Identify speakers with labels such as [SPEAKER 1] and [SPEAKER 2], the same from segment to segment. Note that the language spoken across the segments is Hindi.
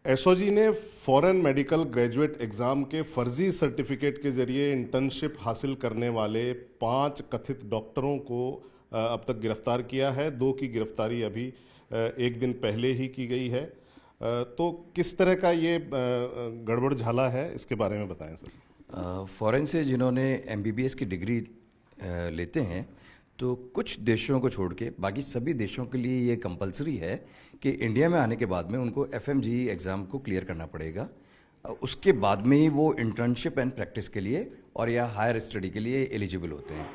[SPEAKER 1] एसओजी ने फॉरेन मेडिकल ग्रेजुएट एग्जाम के फर्जी सर्टिफिकेट के जरिए इंटर्नशिप हासिल करने वाले 5 कथित डॉक्टरों को अब तक गिरफ्तार किया है। 2 की गिरफ्तारी अभी एक दिन पहले ही की गई है। तो किस तरह का ये गड़बड़ झाला है, इसके बारे में बताएं सर।
[SPEAKER 2] फॉरेन से जिन्होंने एमबीबीएस की डिग्री लेते हैं, तो कुछ देशों को छोड़ के बाकी सभी देशों के लिए ये कंपलसरी है कि इंडिया में आने के बाद में उनको एफएमजी एग्ज़ाम को क्लियर करना पड़ेगा। उसके बाद में ही वो इंटर्नशिप एंड प्रैक्टिस के लिए और या हायर स्टडी के लिए एलिजिबल होते हैं।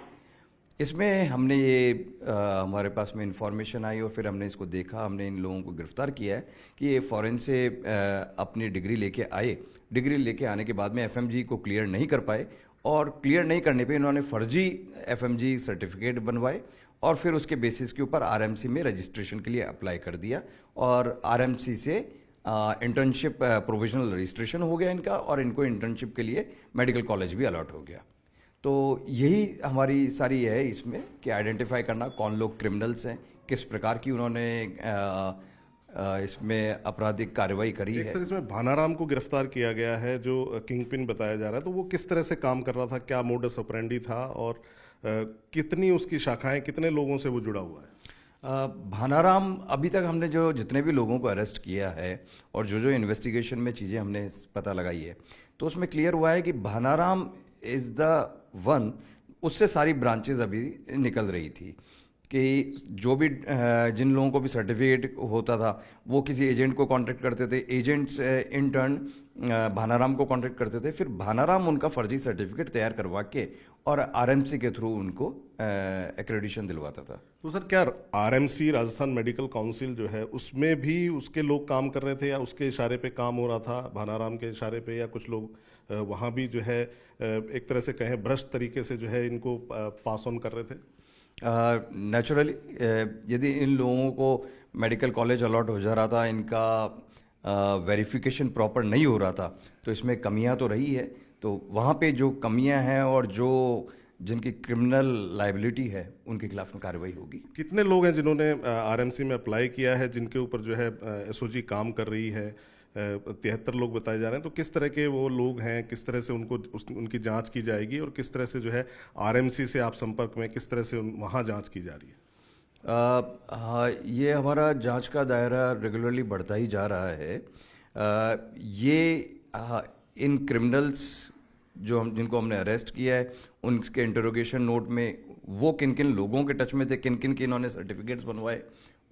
[SPEAKER 2] इसमें हमने ये हमारे पास में इंफॉर्मेशन आई और फिर हमने इसको देखा, हमने इन लोगों को गिरफ्तार किया है कि ये फॉरेन से अपनी डिग्री लेके आए। डिग्री लेके आने के बाद में एफएमजी को क्लियर नहीं कर पाए और क्लियर नहीं करने पे इन्होंने फर्जी एफएमजी सर्टिफिकेट बनवाए और फिर उसके बेसिस के ऊपर आरएमसी में रजिस्ट्रेशन के लिए अप्लाई कर दिया और आरएमसी से इंटर्नशिप प्रोविजनल रजिस्ट्रेशन हो गया इनका और इनको इंटर्नशिप के लिए मेडिकल कॉलेज भी अलॉट हो गया। तो यही हमारी सारी है इसमें कि आइडेंटिफाई करना कौन लोग क्रिमिनल्स हैं, किस प्रकार की उन्होंने इसमें आपराधिक कार्रवाई करी है।
[SPEAKER 1] सर, इसमें भानाराम को गिरफ्तार किया गया है जो किंग पिन बताया जा रहा है, तो वो किस तरह से काम कर रहा था, क्या मोडस ऑपरेंडी था और कितनी उसकी शाखाएं, कितने लोगों से वो जुड़ा हुआ है?
[SPEAKER 2] भानाराम, अभी तक हमने जो जितने भी लोगों को अरेस्ट किया है और जो जो इन्वेस्टिगेशन में चीज़ें हमने पता लगाई है, तो उसमें क्लियर हुआ है कि भानाराम इज़ द वन, उससे सारी ब्रांचेज अभी निकल रही थी कि जो भी जिन लोगों को भी सर्टिफिकेट होता था वो किसी एजेंट को कांटेक्ट करते थे, एजेंट्स इन टर्न भानाराम को कांटेक्ट करते थे, फिर भानाराम उनका फर्जी सर्टिफिकेट तैयार करवा के और आरएमसी के थ्रू उनको एक्रेडिशन दिलवाता था।
[SPEAKER 1] तो सर, क्या आरएमसी राजस्थान मेडिकल काउंसिल जो है उसमें भी उसके लोग काम कर रहे थे या उसके इशारे पे काम हो रहा था, भानाराम के इशारे पे, या कुछ लोग वहाँ भी जो है एक तरह से कहें भ्रष्ट तरीके से जो है इनको पास ऑन कर रहे थे?
[SPEAKER 2] नेचुरली यदि इन लोगों को मेडिकल कॉलेज अलॉट हो जा रहा था, इनका वेरिफिकेशन प्रॉपर नहीं हो रहा था, तो इसमें कमियां तो रही है। तो वहाँ पे जो कमियां हैं और जो जिनकी क्रिमिनल लाइबिलिटी है उनके खिलाफ में कार्रवाई होगी।
[SPEAKER 1] कितने लोग हैं जिन्होंने आरएमसी में अप्लाई किया है, जिनके ऊपर जो है एसओजी काम कर रही है? 73 लोग बताए जा रहे हैं। तो किस तरह के वो लोग हैं, किस तरह से उनकी जांच की जाएगी और किस तरह से जो है आरएमसी से आप संपर्क में, किस तरह से वहाँ जांच की जा रही है?
[SPEAKER 2] हाँ, ये हमारा जांच का दायरा रेगुलरली बढ़ता ही जा रहा है। इन क्रिमिनल्स जिनको हमने अरेस्ट किया है, उनके इंटरोगेशन नोट में वो किन किन लोगों के टच में थे, किन किन के इन्होंने सर्टिफिकेट्स बनवाए,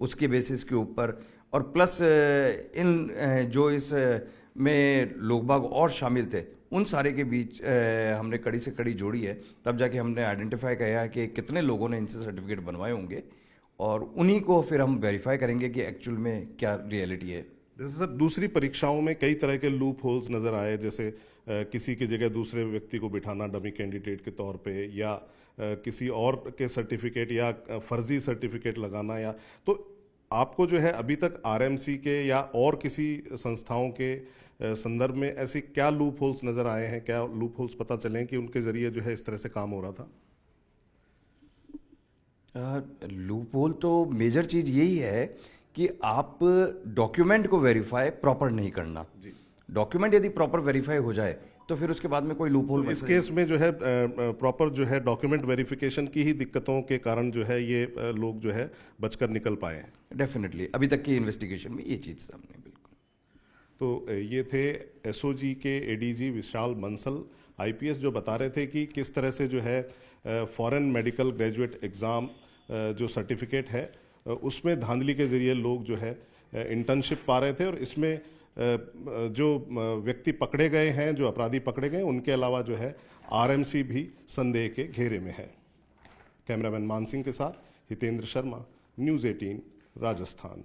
[SPEAKER 2] उसके बेसिस के ऊपर, और प्लस इन जो इस में लोग बाग और शामिल थे, उन सारे के बीच हमने कड़ी से कड़ी जोड़ी है। तब जाके हमने आइडेंटिफाई किया है कि कितने लोगों ने इनसे सर्टिफिकेट बनवाए होंगे और उन्हीं को फिर हम वेरीफाई करेंगे कि एक्चुअल में क्या रियलिटी है।
[SPEAKER 1] जैसे सर, दूसरी परीक्षाओं में कई तरह के लूप होल्स नजर आए, जैसे किसी की जगह दूसरे व्यक्ति को बिठाना डमी कैंडिडेट के तौर पे, या किसी और के सर्टिफिकेट या फर्जी सर्टिफिकेट लगाना, या तो आपको जो है अभी तक आरएमसी के या और किसी संस्थाओं के संदर्भ में ऐसे क्या लूप होल्स नजर आए हैं, क्या लूप होल्स पता चले कि उनके जरिए जो है इस तरह से काम हो रहा था?
[SPEAKER 2] लूप होल तो मेजर चीज यही है कि आप डॉक्यूमेंट को वेरीफाई प्रॉपर नहीं करना। डॉक्यूमेंट यदि प्रॉपर वेरीफाई हो जाए तो फिर उसके बाद में कोई लूप होल।
[SPEAKER 1] तो इस केस में जो है प्रॉपर जो है डॉक्यूमेंट वेरिफिकेशन की ही दिक्कतों के कारण जो है ये लोग जो है बचकर निकल पाए हैं।
[SPEAKER 2] डेफिनेटली अभी तक की इन्वेस्टिगेशन में ये चीज सामने। बिल्कुल।
[SPEAKER 1] तो ये थे एसओजी के एडीजी विशाल बंसल आईपीएस, जो बता रहे थे कि किस तरह से जो है फॉरेन मेडिकल ग्रेजुएट एग्ज़ाम जो सर्टिफिकेट है उसमें धांधली के जरिए लोग जो है इंटर्नशिप पा रहे थे, और इसमें जो व्यक्ति पकड़े गए हैं, जो अपराधी पकड़े गए, उनके अलावा जो है आरएमसी भी संदेह के घेरे में है। कैमरामैन मान सिंह के साथ हितेंद्र शर्मा, न्यूज़ 18 राजस्थान।